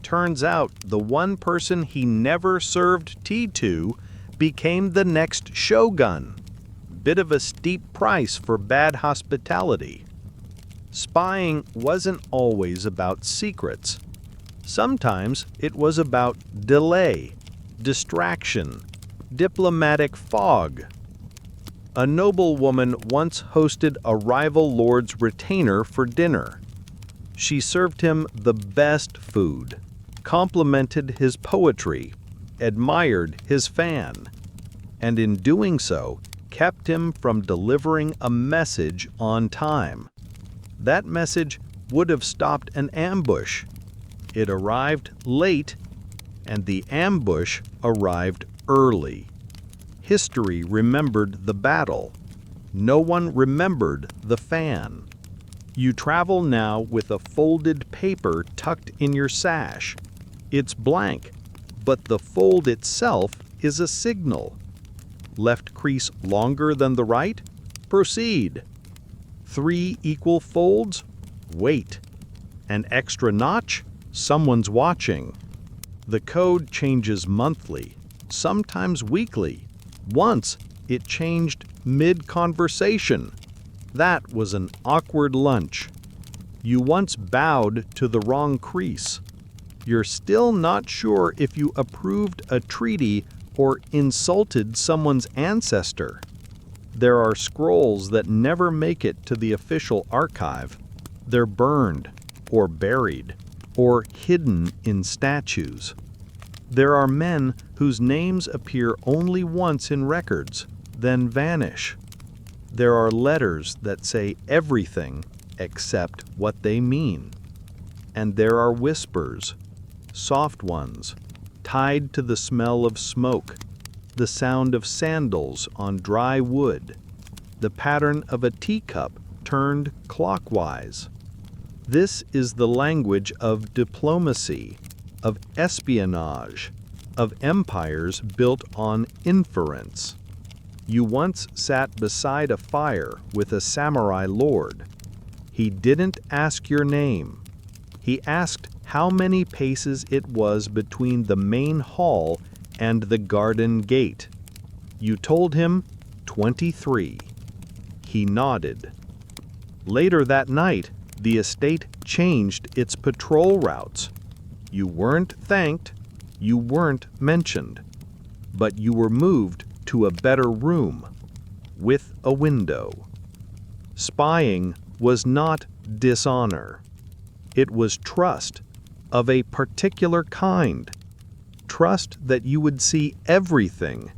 Turns out the one person he never served tea to became the next shogun. Bit of a steep price for bad hospitality. Spying wasn't always about secrets. Sometimes it was about delay, distraction, diplomatic fog. A noblewoman once hosted a rival lord's retainer for dinner. She served him the best food, complimented his poetry, admired his fan, and in doing so, kept him from delivering a message on time. That message would have stopped an ambush. It arrived late, and the ambush arrived early. History remembered the battle. No one remembered the fan. You travel now with a folded paper tucked in your sash. It's blank, but the fold itself is a signal. Left crease longer than the right? Proceed. 3 equal folds? Wait. An extra notch? Someone's watching. The code changes monthly, sometimes weekly. Once, it changed mid-conversation. That was an awkward lunch. You once bowed to the wrong crease. You're still not sure if you approved a treaty or insulted someone's ancestor. There are scrolls that never make it to the official archive. They're burned, or buried, or hidden in statues. There are men whose names appear only once in records, then vanish. There are letters that say everything except what they mean. And there are whispers, soft ones, tied to the smell of smoke, the sound of sandals on dry wood, the pattern of a teacup turned clockwise. This is the language of diplomacy, of espionage, of empires built on inference. You once sat beside a fire with a samurai lord. He didn't ask your name. He asked how many paces it was between the main hall and the garden gate. You told him 23. He nodded. Later that night, the estate changed its patrol routes. You weren't thanked, you weren't mentioned, but you were moved to a better room with a window. Spying was not dishonor. It was trust of a particular kind. Trust that you would see everything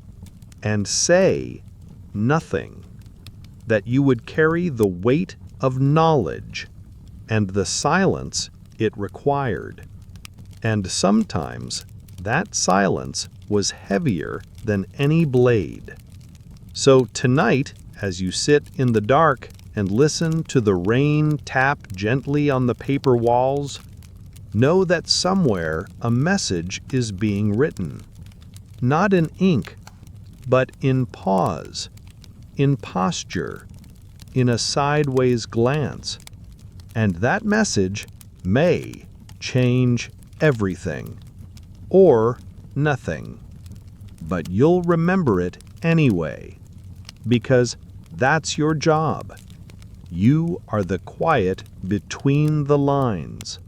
and say nothing. That you would carry the weight of knowledge and the silence it required. And sometimes that silence was heavier than any blade. So tonight, as you sit in the dark and listen to the rain tap gently on the paper walls, know that somewhere a message is being written. Not in ink, but in pause, in posture, in a sideways glance. And that message may change everything, or nothing. But you'll remember it anyway, because that's your job. You are the quiet between the lines.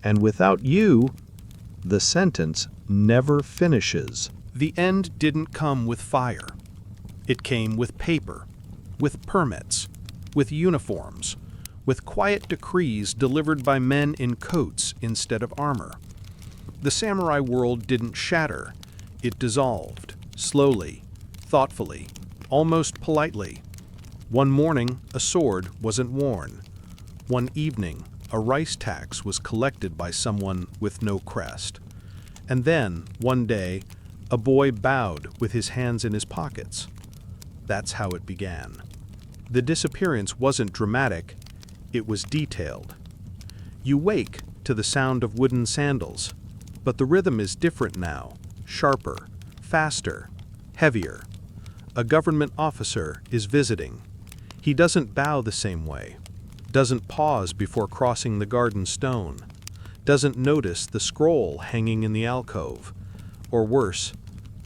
And without you, the sentence never finishes. The end didn't come with fire. It came with paper, with permits, with uniforms, with quiet decrees delivered by men in coats instead of armor. The samurai world didn't shatter. It dissolved, slowly, thoughtfully, almost politely. One morning, a sword wasn't worn. One evening, a rice tax was collected by someone with no crest. And then, one day, a boy bowed with his hands in his pockets. That's how it began. The disappearance wasn't dramatic, it was detailed. You wake to the sound of wooden sandals, but the rhythm is different now, sharper, faster, heavier. A government officer is visiting. He doesn't bow the same way, doesn't pause before crossing the garden stone, doesn't notice the scroll hanging in the alcove, or worse,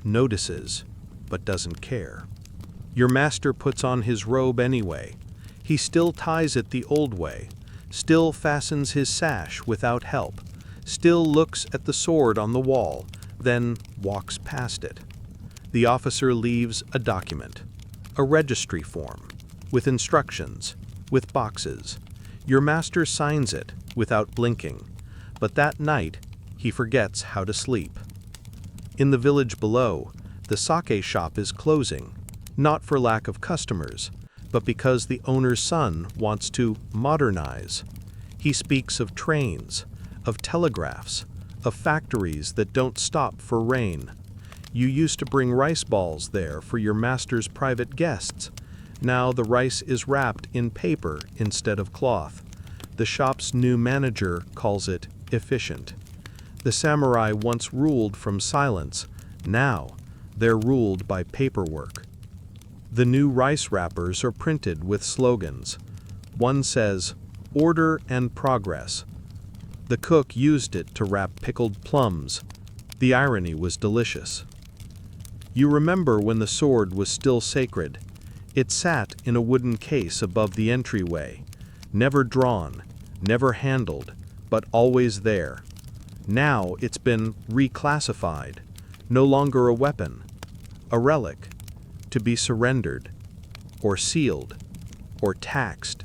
notices but doesn't care. Your master puts on his robe anyway. He still ties it the old way, still fastens his sash without help, still looks at the sword on the wall, then walks past it. The officer leaves a document, a registry form, with instructions, with boxes. Your master signs it without blinking, but that night he forgets how to sleep. In the village below, the sake shop is closing, not for lack of customers, but because the owner's son wants to modernize. He speaks of trains, of telegraphs, of factories that don't stop for rain. You used to bring rice balls there for your master's private guests. Now the rice is wrapped in paper instead of cloth. The shop's new manager calls it efficient. The samurai once ruled from silence. Now they're ruled by paperwork. The new rice wrappers are printed with slogans. One says, "Order and Progress." The cook used it to wrap pickled plums. The irony was delicious. You remember when the sword was still sacred. It sat in a wooden case above the entryway, never drawn, never handled, but always there. Now it's been reclassified, no longer a weapon, a relic, to be surrendered, or sealed, or taxed.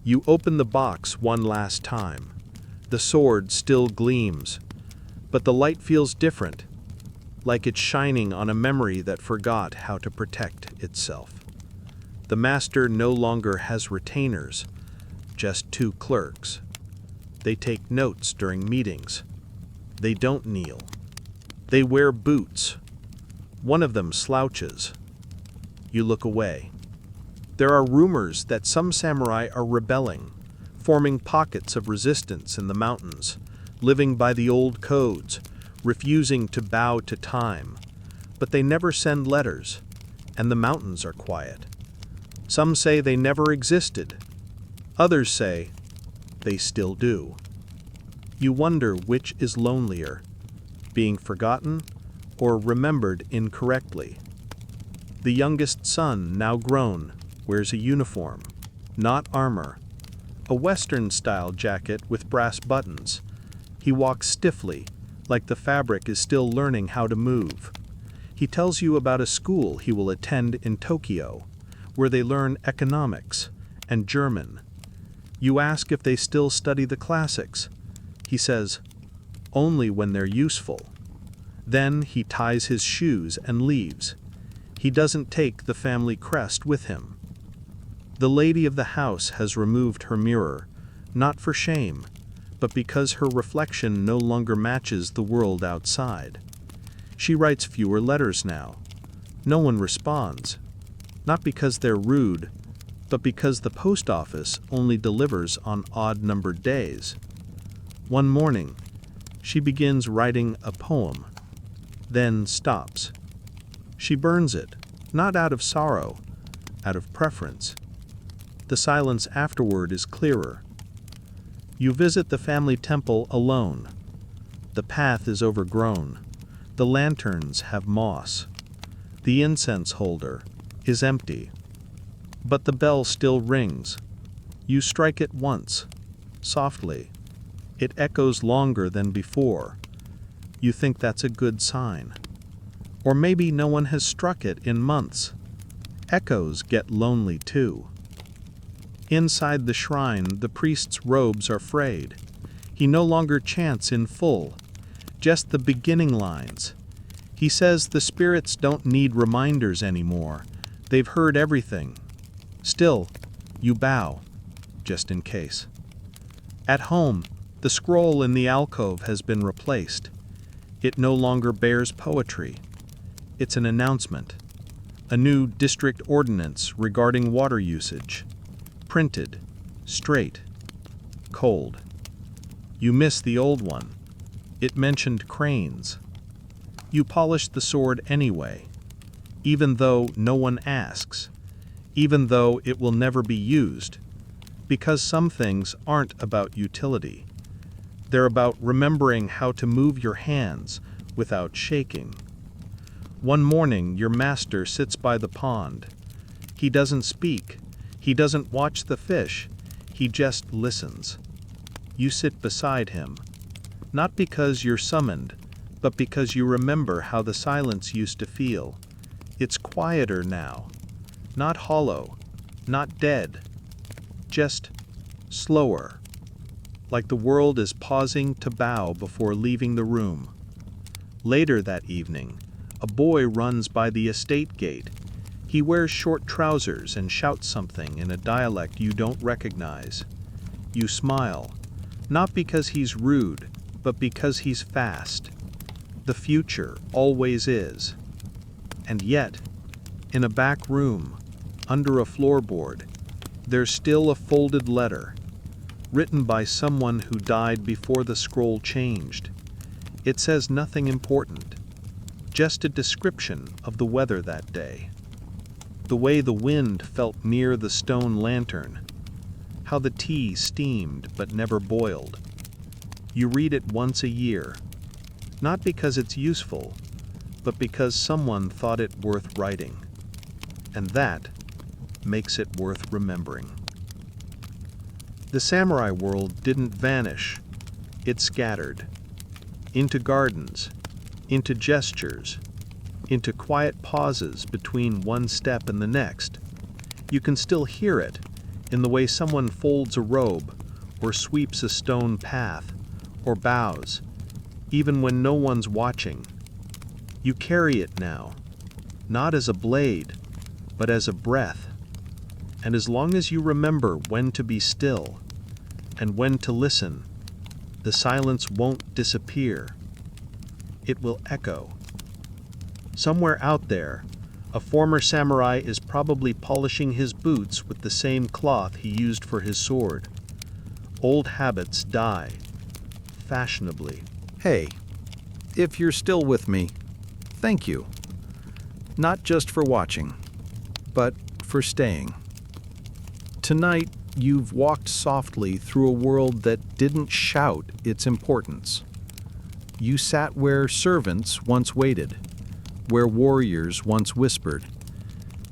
You open the box one last time. The sword still gleams, but the light feels different, like it's shining on a memory that forgot how to protect itself. The master no longer has retainers, just two clerks. They take notes during meetings. They don't kneel. They wear boots. One of them slouches. You look away. There are rumors that some samurai are rebelling, forming pockets of resistance in the mountains, living by the old codes, refusing to bow to time. But they never send letters, and the mountains are quiet. Some say they never existed. Others say they still do. You wonder which is lonelier, being forgotten or remembered incorrectly. The youngest son, now grown, wears a uniform, not armor, a Western-style jacket with brass buttons. He walks stiffly, like the fabric is still learning how to move. He tells you about a school he will attend in Tokyo, where they learn economics and German. You ask if they still study the classics. He says, only when they're useful. Then he ties his shoes and leaves. He doesn't take the family crest with him. The lady of the house has removed her mirror, not for shame, but because her reflection no longer matches the world outside. She writes fewer letters now. No one responds, not because they're rude, but because the post office only delivers on odd-numbered days. One morning, she begins writing a poem, then stops. She burns it, not out of sorrow, out of preference. The silence afterward is clearer. You visit the family temple alone. The path is overgrown. The lanterns have moss. The incense holder is empty. But the bell still rings. You strike it once, softly. It echoes longer than before. You think that's a good sign. Or maybe no one has struck it in months. Echoes get lonely too. Inside the shrine, the priest's robes are frayed. He no longer chants in full, just the beginning lines. He says the spirits don't need reminders anymore. They've heard everything. Still, you bow, just in case. At home, the scroll in the alcove has been replaced. It no longer bears poetry. It's an announcement. A new district ordinance regarding water usage. Printed, straight, cold. You miss the old one. It mentioned cranes. You polish the sword anyway, even though no one asks, even though it will never be used, because some things aren't about utility. They're about remembering how to move your hands without shaking. One morning, your master sits by the pond. He doesn't speak. He doesn't watch the fish. He just listens. You sit beside him, not because you're summoned, but because you remember how the silence used to feel. It's quieter now, not hollow, not dead, just slower, like the world is pausing to bow before leaving the room. Later that evening, a boy runs by the estate gate. He wears short trousers and shouts something in a dialect you don't recognize. You smile, not because he's rude, but because he's fast. The future always is. And yet, in a back room, under a floorboard, there's still a folded letter, written by someone who died before the scroll changed. It says nothing important, just a description of the weather that day. The way the wind felt near the stone lantern, how the tea steamed but never boiled. You read it once a year, not because it's useful, but because someone thought it worth writing. And that makes it worth remembering. The samurai world didn't vanish, it scattered. Into gardens, into gestures, into quiet pauses between one step and the next. You can still hear it in the way someone folds a robe, or sweeps a stone path, or bows, even when no one's watching. You carry it now, not as a blade, but as a breath. And as long as you remember when to be still, and when to listen, the silence won't disappear. It will echo. Somewhere out there, a former samurai is probably polishing his boots with the same cloth he used for his sword. Old habits die, fashionably. Hey, if you're still with me, thank you. Not just for watching, but for staying. Tonight, you've walked softly through a world that didn't shout its importance. You sat where servants once waited, where warriors once whispered,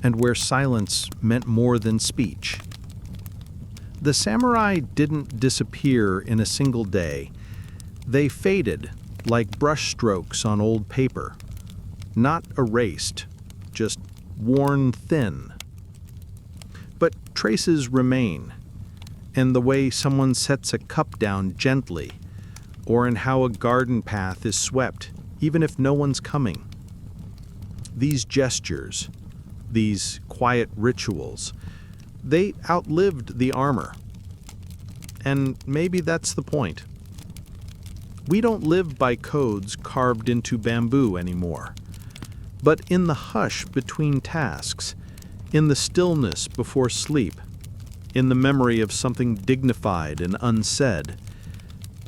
and where silence meant more than speech. The samurai didn't disappear in a single day. They faded like brushstrokes on old paper, not erased, just worn thin. But traces remain, in the way someone sets a cup down gently, or in how a garden path is swept, even if no one's coming. These gestures, these quiet rituals, they outlived the armor. And maybe that's the point. We don't live by codes carved into bamboo anymore, but in the hush between tasks, in the stillness before sleep, in the memory of something dignified and unsaid,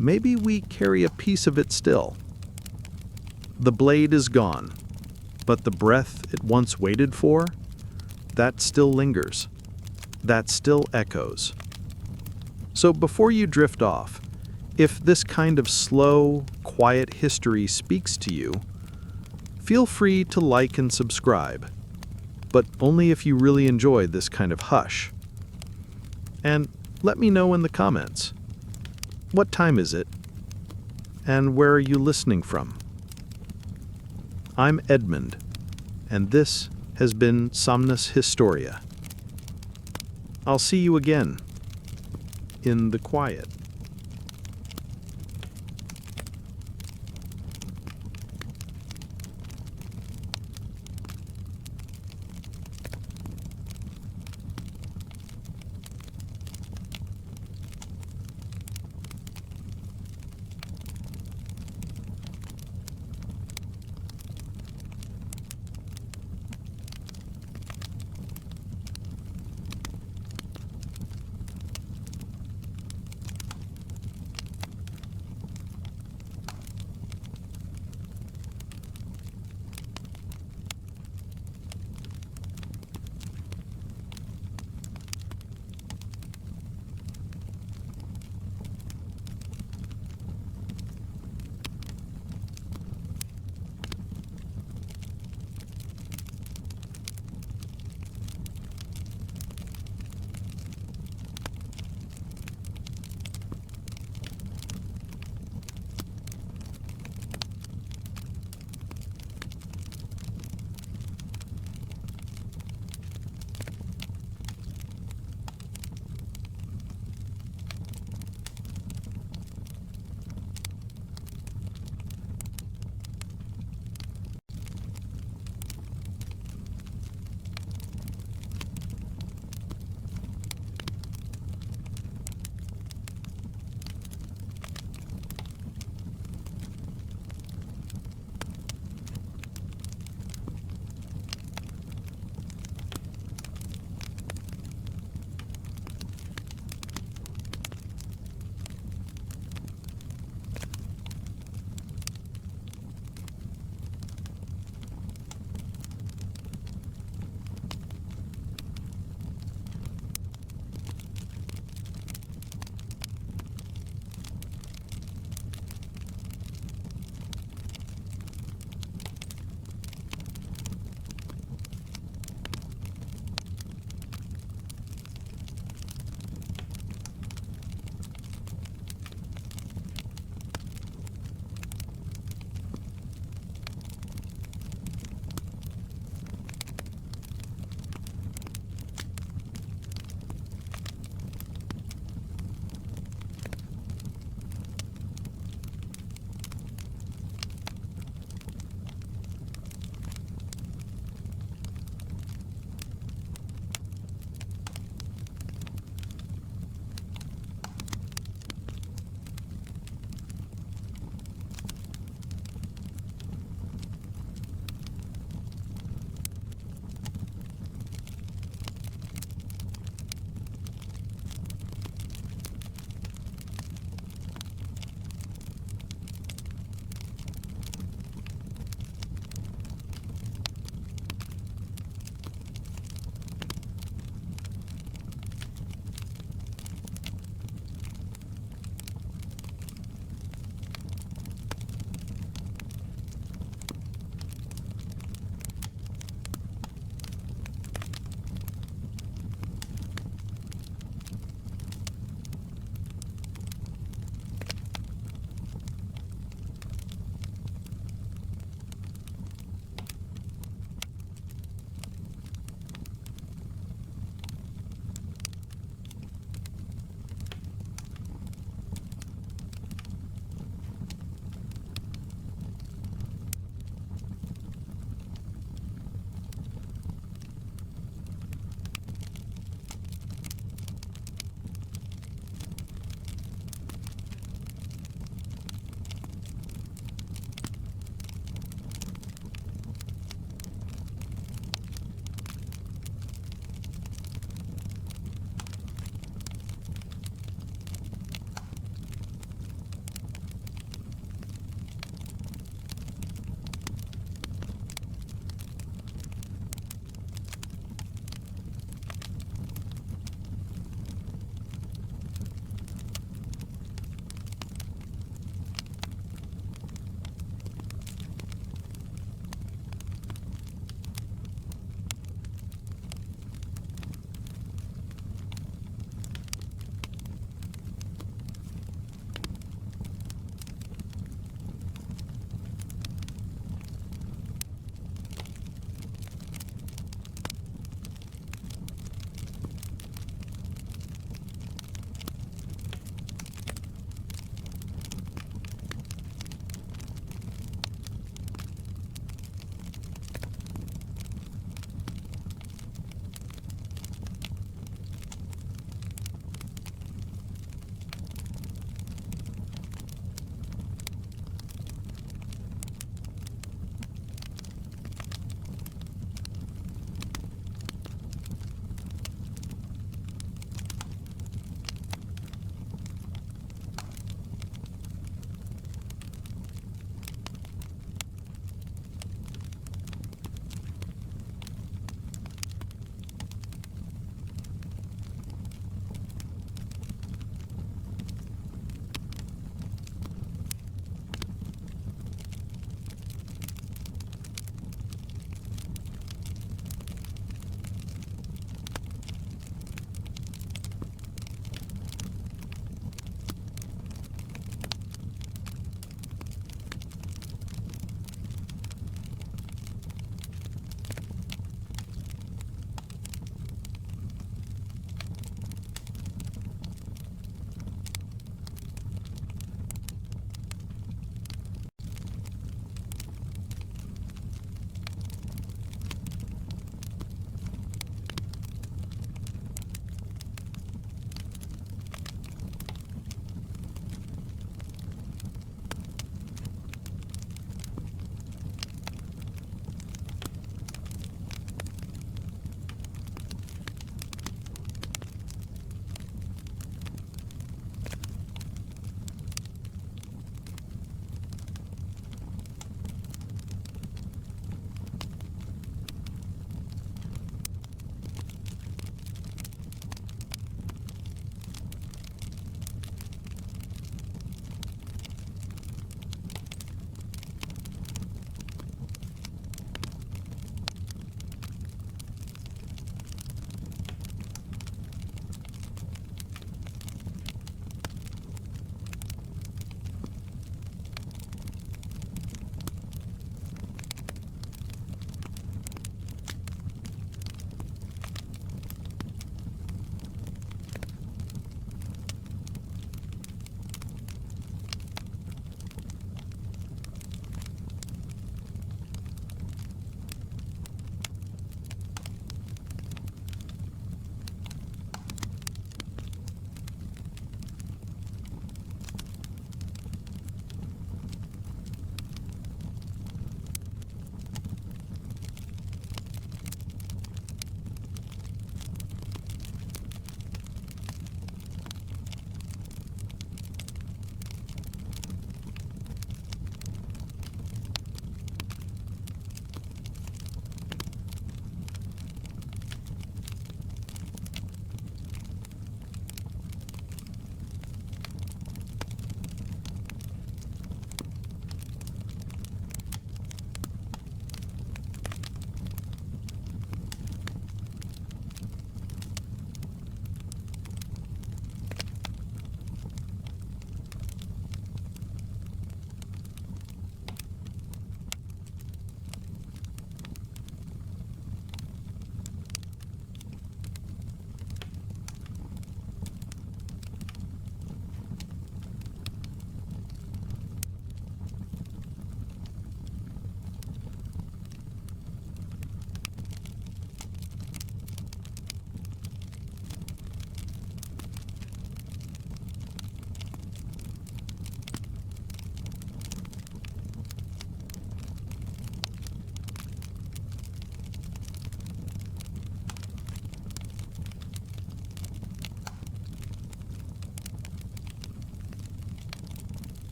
maybe we carry a piece of it still. The blade is gone, but the breath it once waited for, that still lingers, that still echoes. So before you drift off, if this kind of slow, quiet history speaks to you, feel free to like and subscribe, but only if you really enjoy this kind of hush. And let me know in the comments, what time is it? And where are you listening from? I'm Edmund, and this has been Somnus Historia. I'll see you again in the quiet.